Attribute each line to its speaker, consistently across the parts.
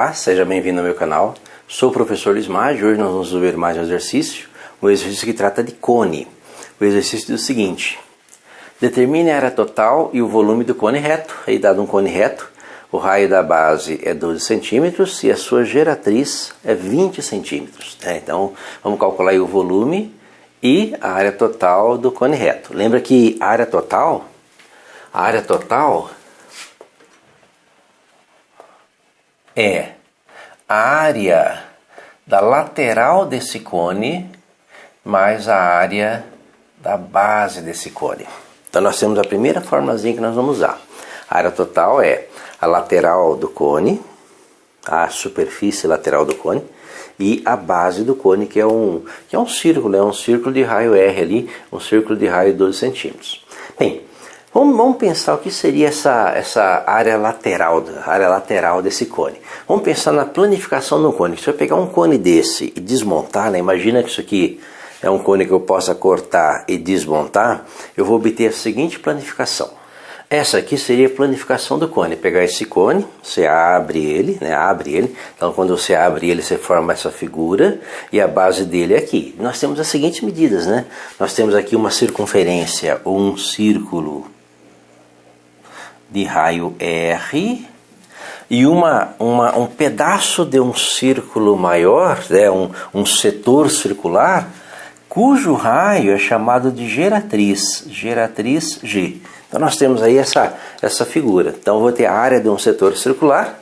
Speaker 1: Olá, seja bem-vindo ao meu canal. Sou o professor Luiz Maggi. Hoje nós vamos ver mais um exercício que trata de cone. O exercício diz o seguinte: determine a área total e o volume do cone reto. Aí, dado um cone reto, o raio da base é 12 centímetros e a sua geratriz é 20 centímetros. Então, vamos calcular aí o volume e a área total do cone reto. Lembra que a área total é a área da lateral desse cone mais a área da base desse cone. Então nós temos a primeira formulazinha que nós vamos usar. A área total é a lateral do cone, a superfície lateral do cone, e a base do cone, que é um círculo de raio R ali, um círculo de raio de 12 centímetros. Bem, vamos pensar o que seria essa área lateral desse cone. Vamos pensar na planificação do cone. Se eu pegar um cone desse e desmontar, imagina que isso aqui é um cone que eu possa cortar e desmontar, eu vou obter a seguinte planificação. Essa aqui seria a planificação do cone. Pegar esse cone, você abre ele. Então quando você abre ele, você forma essa figura e a base dele é aqui. Nós temos as seguintes medidas, né? Nós temos aqui uma circunferência ou um círculo de raio R e um pedaço de um círculo maior, um setor circular, cujo raio é chamado de geratriz G. Então nós temos aí essa figura. Então eu vou ter a área de um setor circular,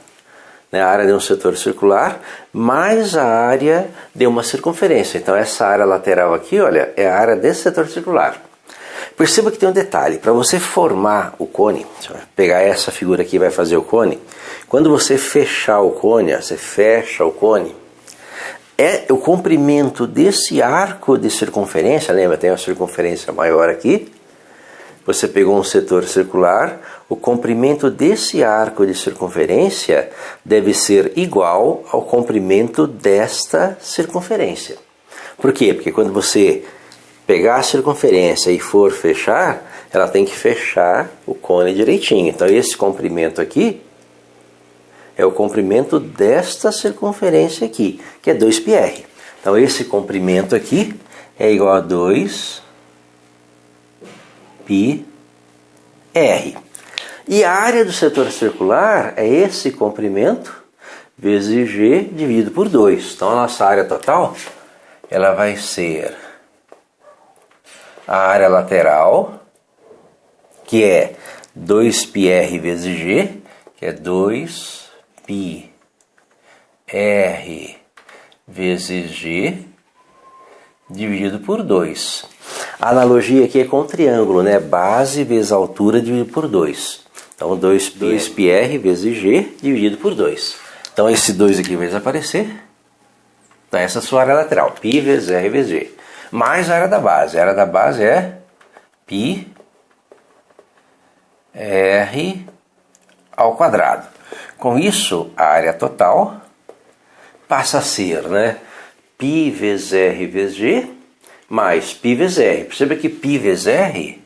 Speaker 1: mais a área de uma circunferência. Então essa área lateral aqui, olha, é a área desse setor circular. Perceba que tem um detalhe. Para você formar o cone, você vai pegar essa figura aqui e vai fazer o cone. Quando você fechar o cone, você fecha o cone, é o comprimento desse arco de circunferência. Lembra, tem uma circunferência maior aqui. Você pegou um setor circular, o comprimento desse arco de circunferência deve ser igual ao comprimento desta circunferência. Por quê? Porque quando você pegar a circunferência e for fechar, ela tem que fechar o cone direitinho. Então esse comprimento aqui é o comprimento desta circunferência aqui, que é 2πr. Então esse comprimento aqui é igual a 2πr. E a área do setor circular é esse comprimento vezes G dividido por 2. Então a nossa área total ela vai ser a área lateral, que é 2πr vezes G, que é 2πr vezes G dividido por 2. A analogia aqui é com o triângulo, né? Base vezes altura dividido por 2. Então 2πr vezes G dividido por 2. Então esse 2 aqui vai desaparecer. Então essa é a sua área lateral, π vezes R vezes G. Mais a área da base. A área da base é πr ao quadrado. Com isso, a área total passa a ser, π vezes R vezes G mais π vezes R. Perceba que π vezes R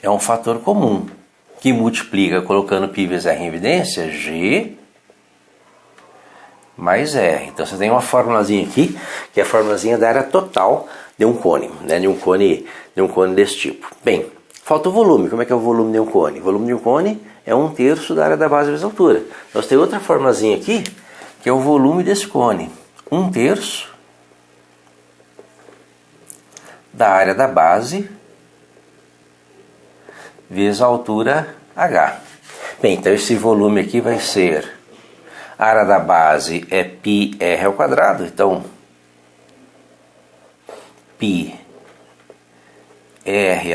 Speaker 1: é um fator comum que multiplica, colocando π vezes R em evidência, G mais R. Então você tem uma formulazinha aqui, que é a formulazinha da área total de um cone, de um cone desse tipo. Bem, falta o volume. Como é que é o volume de um cone? O volume de um cone é 1/3 da área da base vezes a altura. Nós temos outra formulazinha aqui, que é o volume desse cone. 1/3 da área da base vezes a altura H. Bem, então esse volume aqui vai ser, a área da base é πr ao quadrado, então πr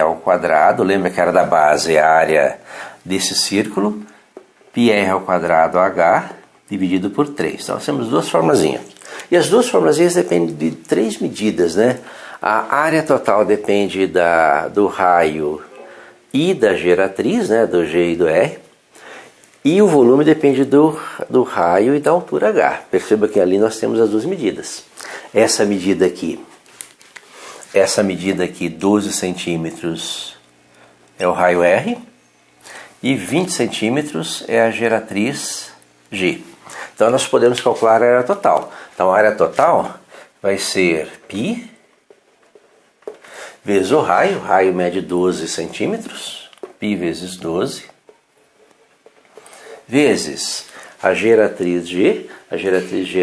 Speaker 1: ao quadrado, lembra que a área da base é a área desse círculo, πr ao quadrado H dividido por 3. Então nós temos duas formulazinhas. E as duas formulazinhas dependem de 3 medidas, A área total depende do raio e da geratriz, do G e do R. E o volume depende do raio e da altura H. Perceba que ali nós temos as duas medidas. Essa medida aqui, 12 centímetros é o raio R. E 20 centímetros é a geratriz G. Então nós podemos calcular a área total. Então a área total vai ser π vezes o raio mede 12 centímetros, π vezes 12, vezes a geratriz G é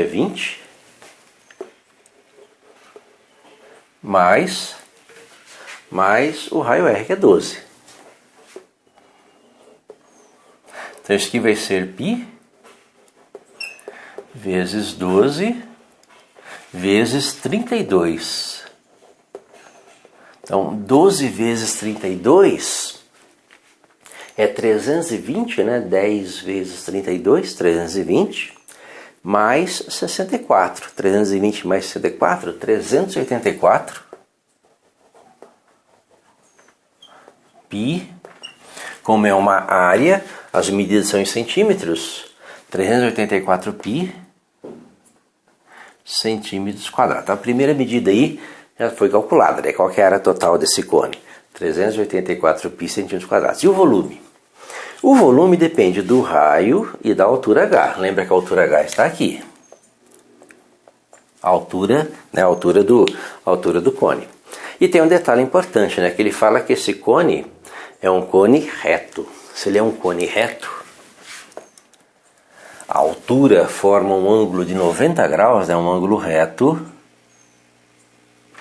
Speaker 1: 20, mais o raio R, que é 12. Então isso aqui vai ser π vezes 12 vezes 32. Então 12 vezes 32 é 320, né? 10 vezes 32, 320, mais 64. 320 mais 64, 384. Π, como é uma área, as medidas são em centímetros, 384 π centímetros quadrados. Então, a primeira medida aí já foi calculada, né? Qual que é a área total desse cone? 384 π centímetros quadrados. E o volume? O volume depende do raio e da altura H. Lembra que a altura H está aqui. A altura, né? A altura do cone. E tem um detalhe importante, né? Que ele fala que esse cone é um cone reto. Se ele é um cone reto, a altura forma um ângulo de 90 graus, né? Um ângulo reto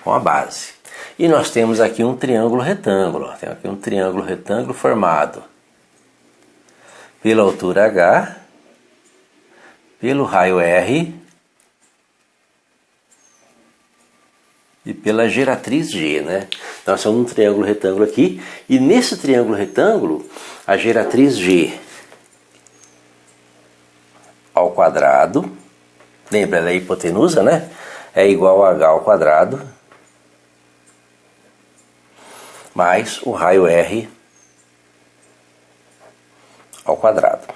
Speaker 1: com a base. E nós temos aqui um triângulo retângulo. Temos aqui um triângulo retângulo formado pela altura H, pelo raio R e pela geratriz G, né? Então, nós temos um triângulo retângulo aqui, e nesse triângulo retângulo, a geratriz G ao quadrado, lembra, ela é hipotenusa, né? É igual a H ao quadrado, mais o raio R ao quadrado.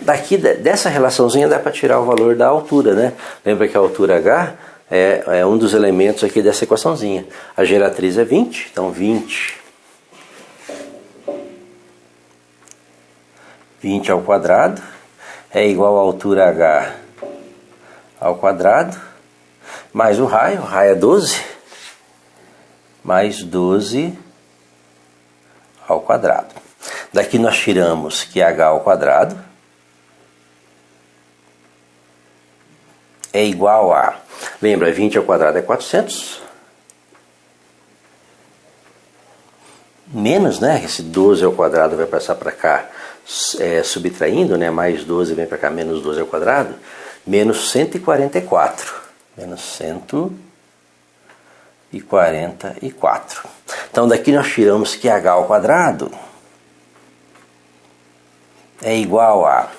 Speaker 1: Daqui, dessa relaçãozinha, dá para tirar o valor da altura, né? Lembra que a altura H é um dos elementos aqui dessa equaçãozinha. A geratriz é 20, então 20 ao quadrado é igual à altura H ao quadrado, mais o raio é 12, mais 12 ao quadrado. Daqui nós tiramos que H ao quadrado é igual a, lembra, 20 ao quadrado é 400, menos, né, esse 12 ao quadrado vai passar para cá, subtraindo, né, mais 12 vem para cá, menos 12 ao quadrado, menos 144, menos 144. Então daqui nós tiramos que H ao quadrado é igual a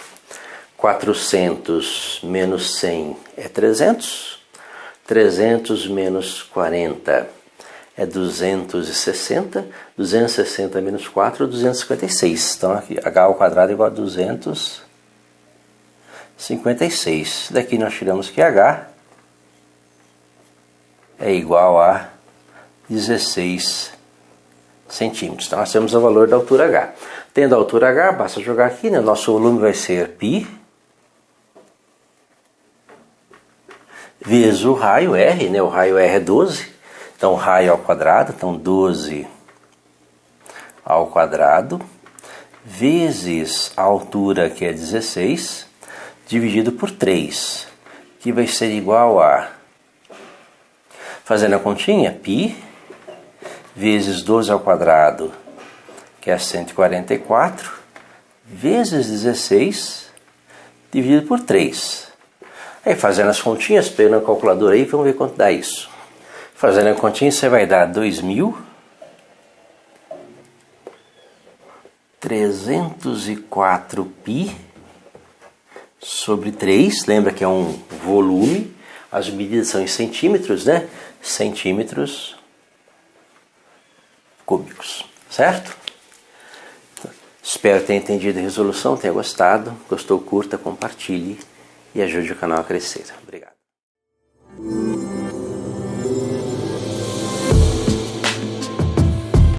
Speaker 1: 400 menos 100 é 300, 300 menos 40 é 260, 260 menos 4 é 256. Então aqui H ao quadrado é igual a 256. Daqui nós tiramos que H é igual a 16 centímetros. Então nós temos o valor da altura H. Tendo a altura H, basta jogar aqui, né? Nosso volume vai ser π vezes o raio R, né? O raio R é 12, então raio ao quadrado, então 12 ao quadrado, vezes a altura, que é 16, dividido por 3, que vai ser igual a, fazendo a continha, π vezes 12 ao quadrado, que é 144, vezes 16, dividido por 3. Aí fazendo as continhas, pegando a calculadora aí, vamos ver quanto dá isso. Fazendo a continha, você vai dar 2.304 π sobre 3. Lembra que é um volume, as medidas são em centímetros, né? Centímetros cúbicos, certo? Espero que tenha entendido a resolução, tenha gostado. Gostou, curta, compartilhe e ajude o canal a crescer. Obrigado.